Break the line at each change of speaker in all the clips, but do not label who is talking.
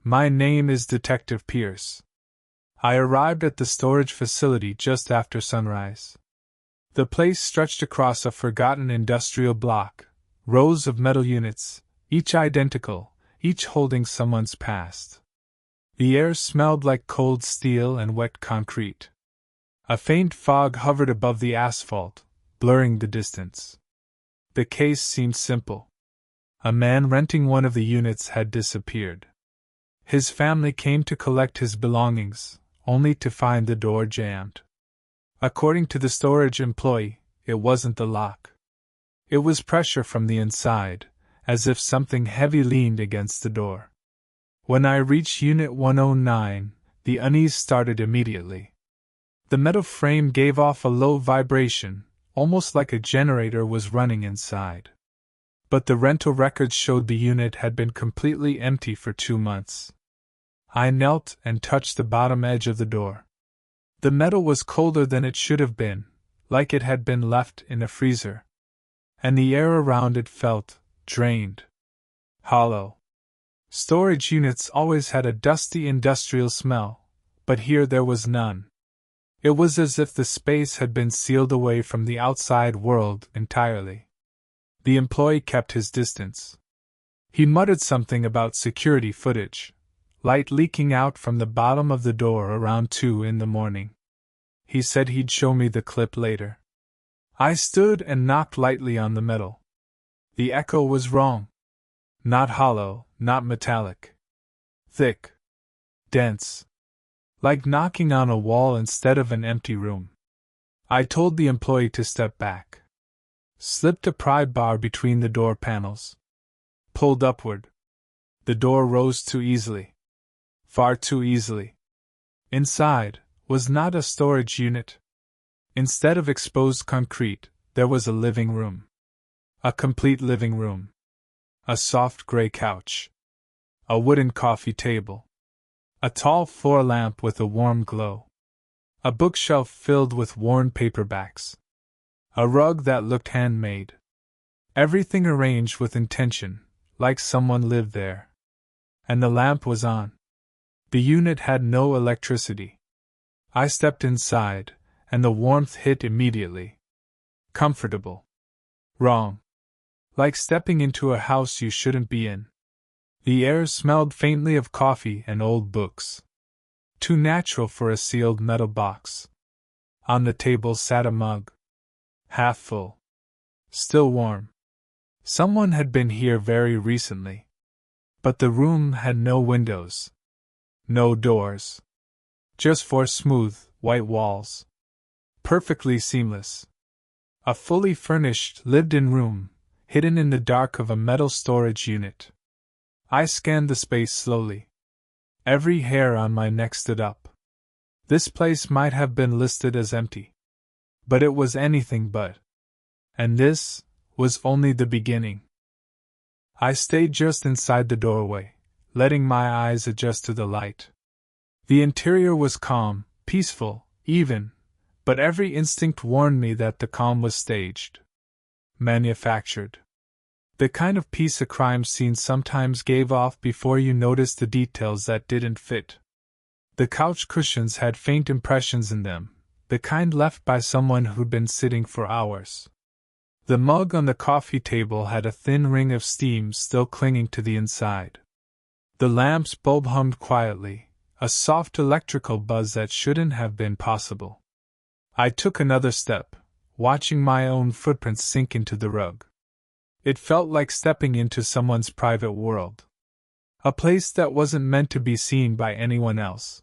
My name is Detective Pierce. I arrived at the storage facility just after sunrise. The place stretched across a forgotten industrial block, rows of metal units, each identical, each holding someone's past. The air smelled like cold steel and wet concrete. A faint fog hovered above the asphalt, blurring the distance. The case seemed simple. A man renting one of the units had disappeared. His family came to collect his belongings, only to find the door jammed. According to the storage employee, it wasn't the lock. It was pressure from the inside, as if something heavy leaned against the door. When I reached Unit 109, the unease started immediately. The metal frame gave off a low vibration, almost like a generator was running inside. But the rental records showed the unit had been completely empty for 2 months. I knelt and touched the bottom edge of the door. The metal was colder than it should have been, like it had been left in a freezer. And the air around it felt drained, hollow. Storage units always had a dusty industrial smell, but here there was none. It was as if the space had been sealed away from the outside world entirely. The employee kept his distance. He muttered something about security footage, light leaking out from the bottom of the door around 2 in the morning. He said he'd show me the clip later. I stood and knocked lightly on the metal. The echo was wrong. Not hollow, not metallic. Thick. Dense. Like knocking on a wall instead of an empty room. I told the employee to step back. Slipped a pry bar between the door panels. Pulled upward. The door rose too easily. Far too easily. Inside was not a storage unit. Instead of exposed concrete, there was a living room. A complete living room. A soft gray couch. A wooden coffee table. A tall floor lamp with a warm glow. A bookshelf filled with worn paperbacks. A rug that looked handmade. Everything arranged with intention, like someone lived there. And the lamp was on. The unit had no electricity. I stepped inside, and the warmth hit immediately. Comfortable. Wrong. Like stepping into a house you shouldn't be in. The air smelled faintly of coffee and old books. Too natural for a sealed metal box. On the table sat a mug. Half full. Still warm. Someone had been here very recently. But the room had no windows. No doors. Just 4 smooth, white walls. Perfectly seamless. A fully furnished, lived-in room, hidden in the dark of a metal storage unit. I scanned the space slowly. Every hair on my neck stood up. This place might have been listed as empty. But it was anything but. And this was only the beginning. I stayed just inside the doorway, letting my eyes adjust to the light. The interior was calm, peaceful, even, but every instinct warned me that the calm was staged. Manufactured. The kind of peace a crime scene sometimes gave off before you noticed the details that didn't fit. The couch cushions had faint impressions in them, the kind left by someone who'd been sitting for hours. The mug on the coffee table had a thin ring of steam still clinging to the inside. The lamp's bulb hummed quietly, a soft electrical buzz that shouldn't have been possible. I took another step, watching my own footprints sink into the rug. It felt like stepping into someone's private world. A place that wasn't meant to be seen by anyone else.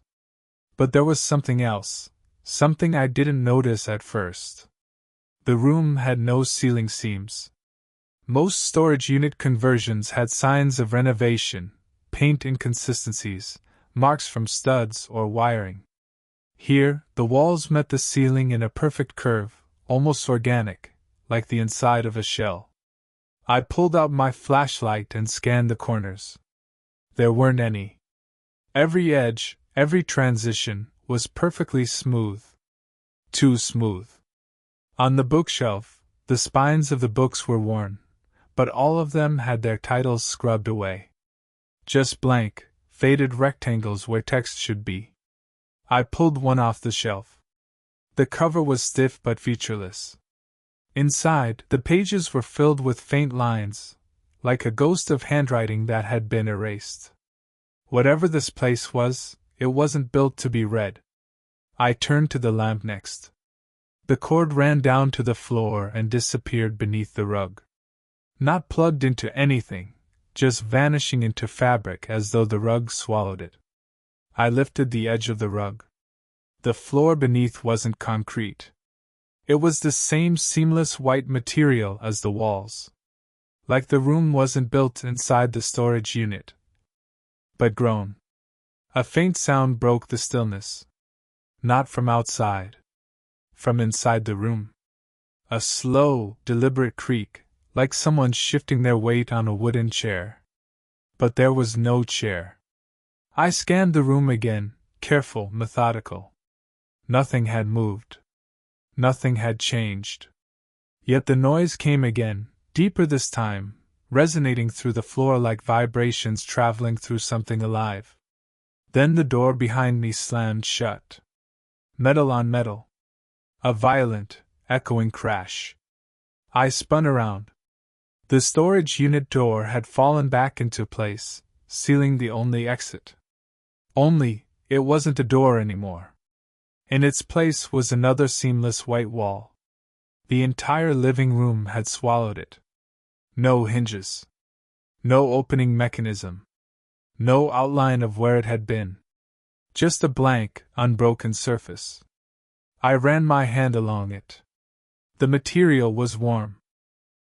But there was something else, something I didn't notice at first. The room had no ceiling seams. Most storage unit conversions had signs of renovation, paint inconsistencies, marks from studs or wiring. Here, the walls met the ceiling in a perfect curve, almost organic, like the inside of a shell. I pulled out my flashlight and scanned the corners. There weren't any. Every edge, every transition, was perfectly smooth. Too smooth. On the bookshelf, the spines of the books were worn, but all of them had their titles scrubbed away. Just blank, faded rectangles where text should be. I pulled one off the shelf. The cover was stiff but featureless. Inside, the pages were filled with faint lines, like a ghost of handwriting that had been erased. Whatever this place was, it wasn't built to be read. I turned to the lamp next. The cord ran down to the floor and disappeared beneath the rug. Not plugged into anything, just vanishing into fabric as though the rug swallowed it. I lifted the edge of the rug. The floor beneath wasn't concrete. It was the same seamless white material as the walls. Like the room wasn't built inside the storage unit, but grown. A faint sound broke the stillness. Not from outside. From inside the room. A slow, deliberate creak, like someone shifting their weight on a wooden chair. But there was no chair. I scanned the room again, careful, methodical. Nothing had moved. Nothing had changed. Yet the noise came again, deeper this time, resonating through the floor like vibrations traveling through something alive. Then the door behind me slammed shut. Metal on metal. A violent, echoing crash. I spun around. The storage unit door had fallen back into place, sealing the only exit. Only, it wasn't a door anymore. In its place was another seamless white wall. The entire living room had swallowed it. No hinges. No opening mechanism. No outline of where it had been. Just a blank, unbroken surface. I ran my hand along it. The material was warm.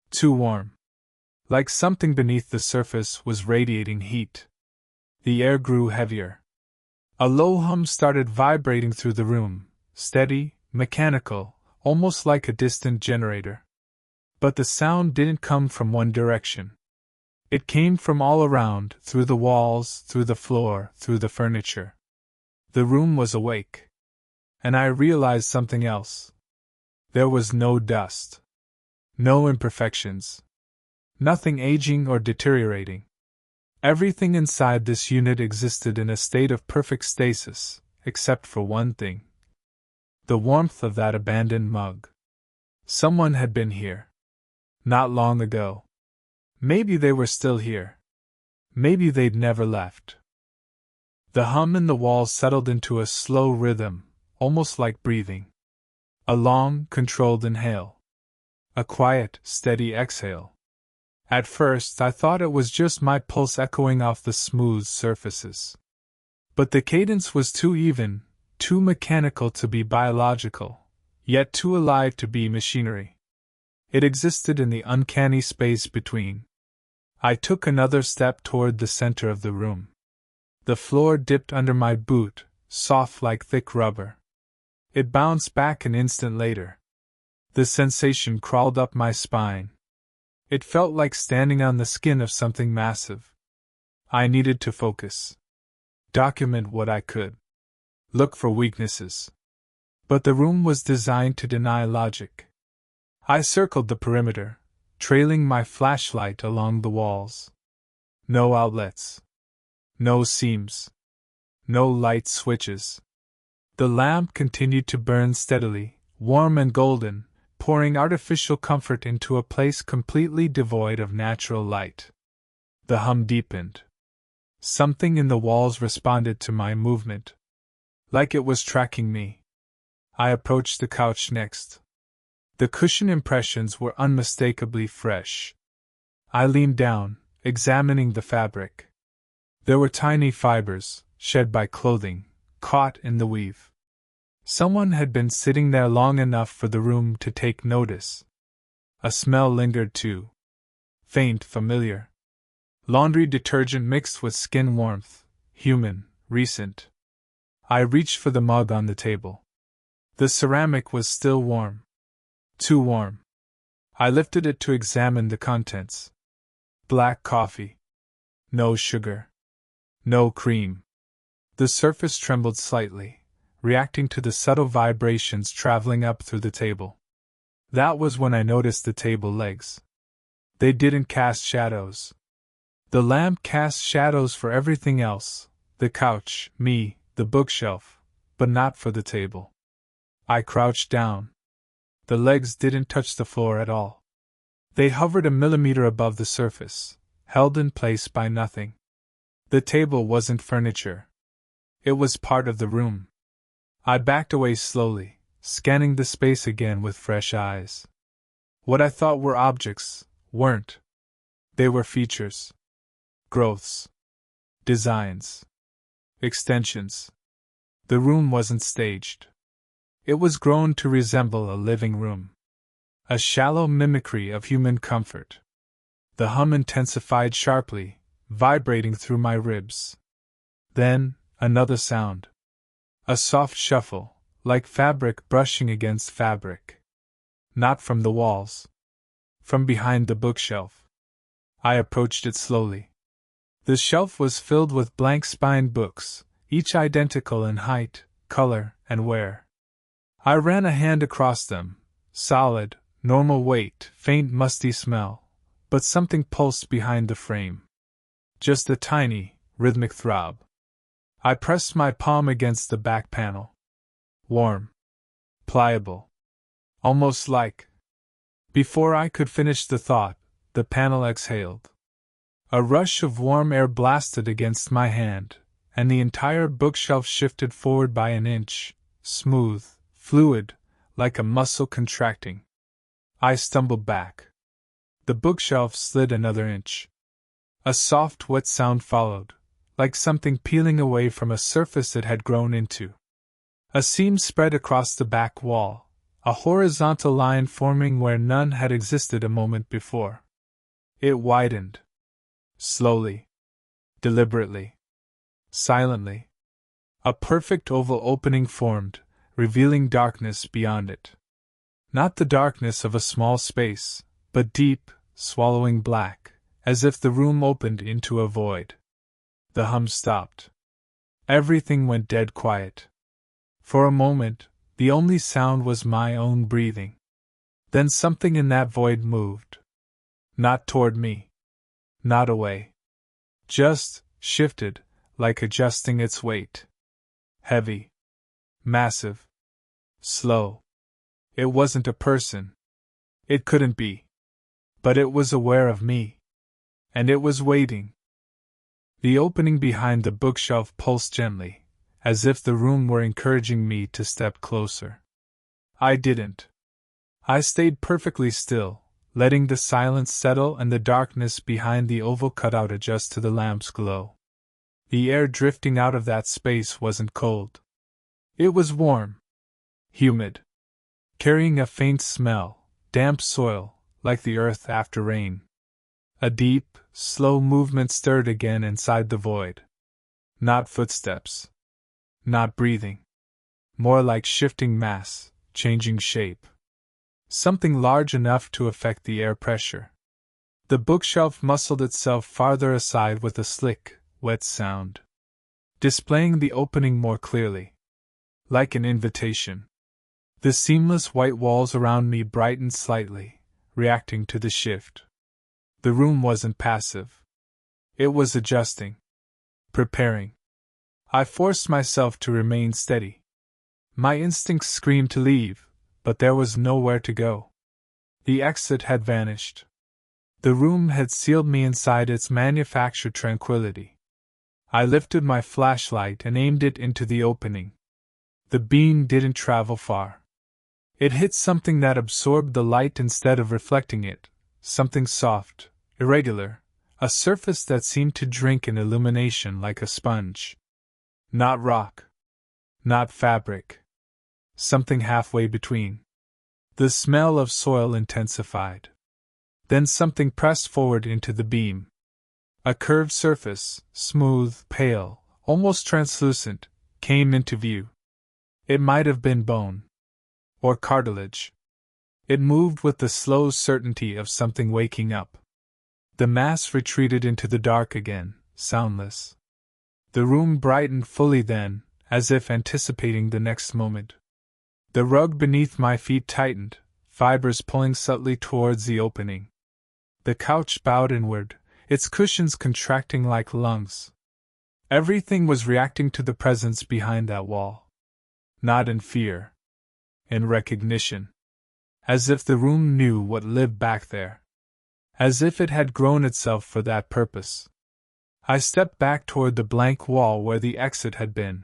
Too warm. Like something beneath the surface was radiating heat. The air grew heavier. A low hum started vibrating through the room, steady, mechanical, almost like a distant generator. But the sound didn't come from one direction. It came from all around, through the walls, through the floor, through the furniture. The room was awake. And I realized something else. There was no dust. No imperfections. Nothing aging or deteriorating. Everything inside this unit existed in a state of perfect stasis, except for one thing. The warmth of that abandoned mug. Someone had been here. Not long ago. Maybe they were still here. Maybe they'd never left. The hum in the walls settled into a slow rhythm, almost like breathing. A long, controlled inhale. A quiet, steady exhale. At first I thought it was just my pulse echoing off the smooth surfaces. But the cadence was too even, too mechanical to be biological, yet too alive to be machinery. It existed in the uncanny space between. I took another step toward the center of the room. The floor dipped under my boot, soft like thick rubber. It bounced back an instant later. The sensation crawled up my spine. It felt like standing on the skin of something massive. I needed to focus. Document what I could. Look for weaknesses. But the room was designed to deny logic. I circled the perimeter, trailing my flashlight along the walls. No outlets. No seams. No light switches. The lamp continued to burn steadily, warm and golden, pouring artificial comfort into a place completely devoid of natural light. The hum deepened. Something in the walls responded to my movement. Like it was tracking me. I approached the couch next. The cushion impressions were unmistakably fresh. I leaned down, examining the fabric. There were tiny fibers, shed by clothing, caught in the weave. Someone had been sitting there long enough for the room to take notice. A smell lingered too. Faint, familiar. Laundry detergent mixed with skin warmth, human, recent. I reached for the mug on the table. The ceramic was still warm. Too warm. I lifted it to examine the contents. Black coffee. No sugar. No cream. The surface trembled slightly, reacting to the subtle vibrations traveling up through the table. That was when I noticed the table legs. They didn't cast shadows. The lamp cast shadows for everything else, The couch, me, the bookshelf, but not for the table. I crouched down. The legs didn't touch the floor at all. They hovered a millimeter above the surface, held in place by nothing. The table wasn't furniture. It was part of the room. I backed away slowly, scanning the space again with fresh eyes. What I thought were objects weren't. They were features. Growths. Designs. Extensions. The room wasn't staged. It was grown to resemble a living room. A shallow mimicry of human comfort. The hum intensified sharply, vibrating through my ribs. Then, another sound. A soft shuffle, like fabric brushing against fabric. Not from the walls. From behind the bookshelf. I approached it slowly. The shelf was filled with blank-spined books, each identical in height, color, and wear. I ran a hand across them, solid, normal weight, faint musty smell, but something pulsed behind the frame. Just a tiny, rhythmic throb. I pressed my palm against the back panel. Warm. Pliable. Almost like. Before I could finish the thought, the panel exhaled. A rush of warm air blasted against my hand, and the entire bookshelf shifted forward by an inch, smooth, fluid, like a muscle contracting. I stumbled back. The bookshelf slid another inch. A soft, wet sound followed, like something peeling away from a surface it had grown into. A seam spread across the back wall, a horizontal line forming where none had existed a moment before. It widened. Slowly. Deliberately. Silently. A perfect oval opening formed, revealing darkness beyond it. Not the darkness of a small space, but deep, swallowing black, as if the room opened into a void. The hum stopped. Everything went dead quiet. For a moment, the only sound was my own breathing. Then something in that void moved. Not toward me. Not away. Just shifted, like adjusting its weight. Heavy. Massive. Slow. It wasn't a person. It couldn't be. But it was aware of me. And it was waiting. The opening behind the bookshelf pulsed gently, as if the room were encouraging me to step closer. I didn't. I stayed perfectly still, letting the silence settle and the darkness behind the oval cutout adjust to the lamp's glow. The air drifting out of that space wasn't cold. It was warm. Humid. Carrying a faint smell, damp soil, like the earth after rain. A deep, slow movement stirred again inside the void. Not footsteps. Not breathing. More like shifting mass, changing shape. Something large enough to affect the air pressure. The bookshelf muscled itself farther aside with a slick, wet sound, displaying the opening more clearly. Like an invitation. The seamless white walls around me brightened slightly, reacting to the shift. The room wasn't passive. It was adjusting. Preparing. I forced myself to remain steady. My instincts screamed to leave, but there was nowhere to go. The exit had vanished. The room had sealed me inside its manufactured tranquility. I lifted my flashlight and aimed it into the opening. The beam didn't travel far. It hit something that absorbed the light instead of reflecting it, something soft, irregular, a surface that seemed to drink in illumination like a sponge. Not rock. Not fabric. Something halfway between. The smell of soil intensified. Then something pressed forward into the beam. A curved surface, smooth, pale, almost translucent, came into view. It might have been bone. Or cartilage. It moved with the slow certainty of something waking up. The mass retreated into the dark again, soundless. The room brightened fully then, as if anticipating the next moment. The rug beneath my feet tightened, fibers pulling subtly towards the opening. The couch bowed inward, its cushions contracting like lungs. Everything was reacting to the presence behind that wall. Not in fear. In recognition. As if the room knew what lived back there. As if it had grown itself for that purpose. I stepped back toward the blank wall where the exit had been.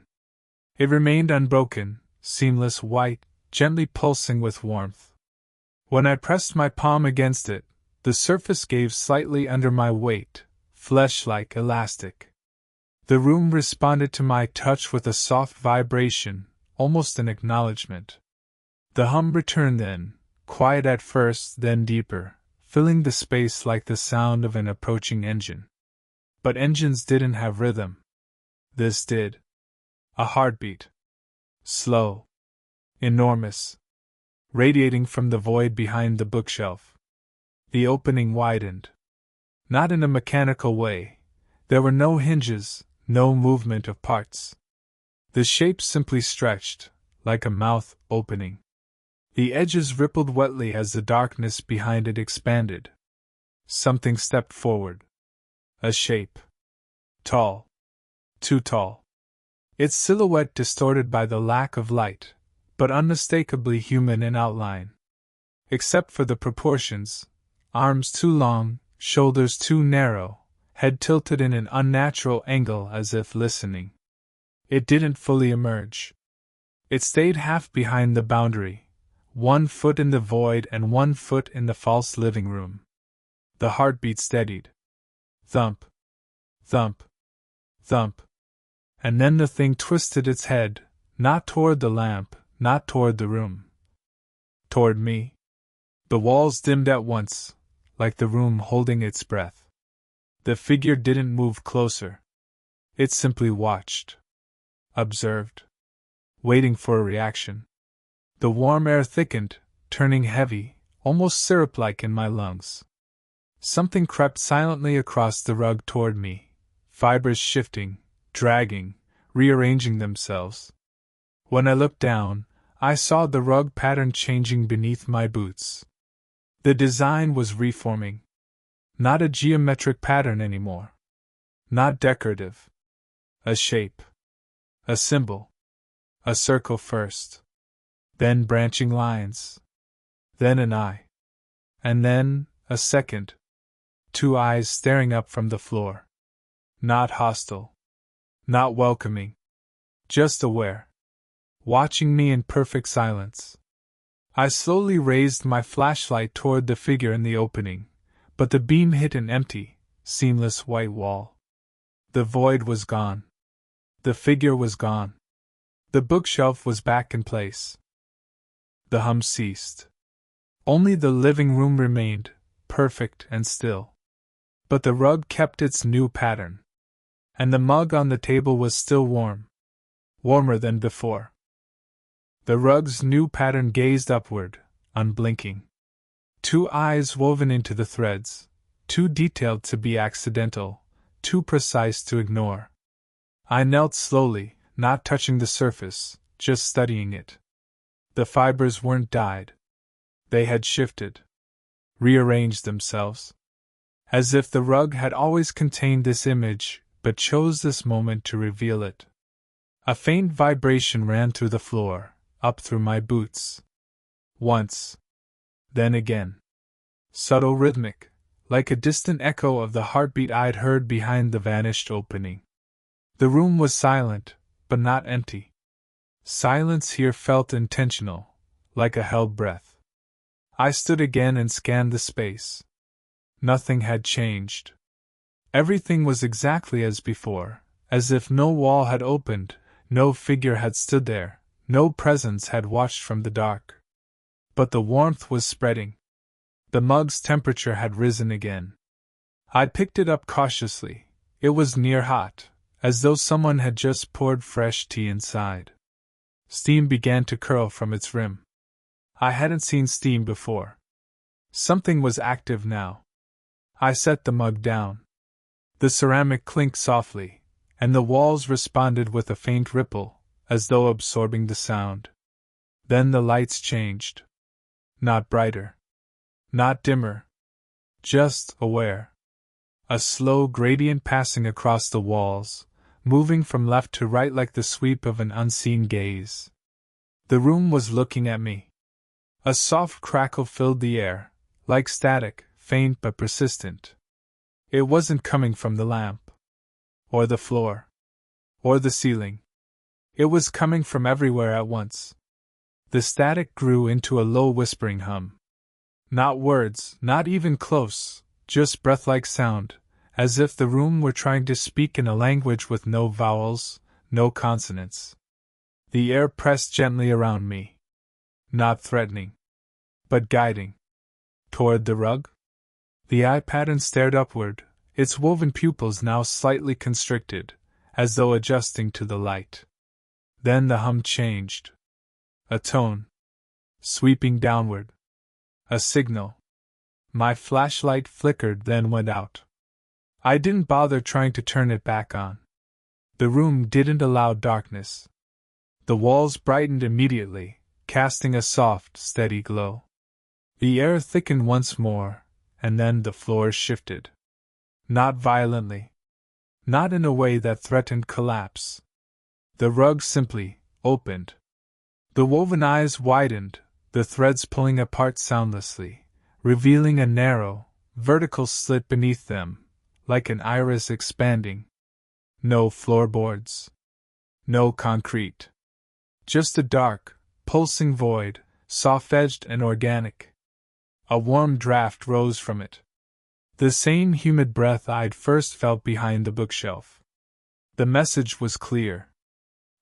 It remained unbroken, seamless white, gently pulsing with warmth. When I pressed my palm against it, the surface gave slightly under my weight, flesh-like elastic. The room responded to my touch with a soft vibration, almost an acknowledgement. The hum returned then, quiet at first, then deeper, filling the space like the sound of an approaching engine. But engines didn't have rhythm. This did. A heartbeat. Slow. Enormous. Radiating from the void behind the bookshelf. The opening widened. Not in a mechanical way. There were no hinges, no movement of parts. The shape simply stretched, like a mouth opening. The edges rippled wetly as the darkness behind it expanded. Something stepped forward. A shape. Tall. Too tall. Its silhouette distorted by the lack of light, but unmistakably human in outline. Except for the proportions, arms too long, shoulders too narrow, head tilted in an unnatural angle as if listening. It didn't fully emerge. It stayed half behind the boundary, 1 foot in the void and 1 foot in the false living room. The heartbeat steadied. Thump. Thump. Thump. And then the thing twisted its head, not toward the lamp, not toward the room. Toward me. The walls dimmed at once, like the room holding its breath. The figure didn't move closer. It simply watched. Observed. Waiting for a reaction. The warm air thickened, turning heavy, almost syrup-like in my lungs. Something crept silently across the rug toward me, fibers shifting, dragging, rearranging themselves. When I looked down, I saw the rug pattern changing beneath my boots. The design was reforming. Not a geometric pattern anymore. Not decorative. A shape. A symbol. A circle first. Then branching lines. Then an eye. And then, a second. 2 eyes staring up from the floor. Not hostile. Not welcoming. Just aware. Watching me in perfect silence. I slowly raised my flashlight toward the figure in the opening, but the beam hit an empty, seamless white wall. The void was gone. The figure was gone. The bookshelf was back in place. The hum ceased. Only the living room remained, perfect and still. But the rug kept its new pattern. And the mug on the table was still warm. Warmer than before. The rug's new pattern gazed upward, unblinking. 2 eyes woven into the threads, too detailed to be accidental, too precise to ignore. I knelt slowly, not touching the surface, just studying it. The fibers weren't dyed. They had shifted. Rearranged themselves. As if the rug had always contained this image, but chose this moment to reveal it. A faint vibration ran through the floor, up through my boots. Once. Then again. Subtle, rhythmic, like a distant echo of the heartbeat I'd heard behind the vanished opening. The room was silent, but not empty. Silence here felt intentional, like a held breath. I stood again and scanned the space. Nothing had changed. Everything was exactly as before, as if no wall had opened, no figure had stood there, no presence had watched from the dark. But the warmth was spreading. The mug's temperature had risen again. I picked it up cautiously. It was near hot, as though someone had just poured fresh tea inside. Steam began to curl from its rim. I hadn't seen steam before. Something was active now. I set the mug down. The ceramic clinked softly, and the walls responded with a faint ripple, as though absorbing the sound. Then the lights changed. Not brighter. Not dimmer. Just aware. A slow gradient passing across the walls, moving from left to right like the sweep of an unseen gaze. The room was looking at me. A soft crackle filled the air, like static, faint but persistent. It wasn't coming from the lamp, or the floor, or the ceiling. It was coming from everywhere at once. The static grew into a low whispering hum. Not words, not even close, just breath-like sound, as if the room were trying to speak in a language with no vowels, no consonants. The air pressed gently around me. Not threatening, but guiding. Toward the rug? The eye pattern stared upward, its woven pupils now slightly constricted, as though adjusting to the light. Then the hum changed. A tone. Sweeping downward. A signal. My flashlight flickered, then went out. I didn't bother trying to turn it back on. The room didn't allow darkness. The walls brightened immediately, casting a soft, steady glow. The air thickened once more, and then the floor shifted. Not violently. Not in a way that threatened collapse. The rug simply opened. The woven eyes widened, the threads pulling apart soundlessly, revealing a narrow, vertical slit beneath them, like an iris expanding. No floorboards. No concrete. Just a dark, pulsing void, soft-edged and organic. A warm draft rose from it. The same humid breath I'd first felt behind the bookshelf. The message was clear.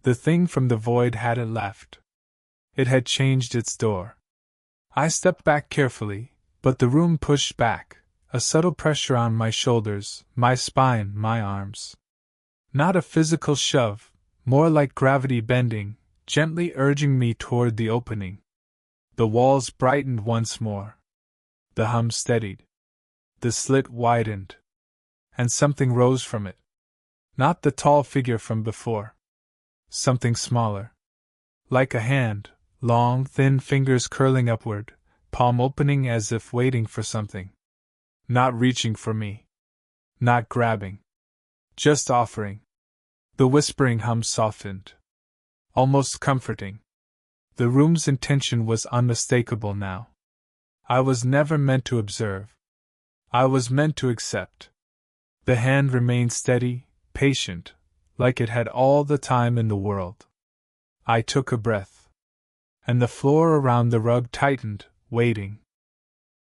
The thing from the void hadn't left. It had changed its door. I stepped back carefully, but the room pushed back, a subtle pressure on my shoulders, my spine, my arms. Not a physical shove, more like gravity bending, gently urging me toward the opening. The walls brightened once more. The hum steadied. The slit widened. And something rose from it. Not the tall figure from before. Something smaller. Like a hand, long, thin fingers curling upward, palm opening as if waiting for something. Not reaching for me. Not grabbing. Just offering. The whispering hum softened. Almost comforting. The room's intention was unmistakable now. I was never meant to observe. I was meant to accept. The hand remained steady, patient, like it had all the time in the world. I took a breath. And the floor around the rug tightened, waiting.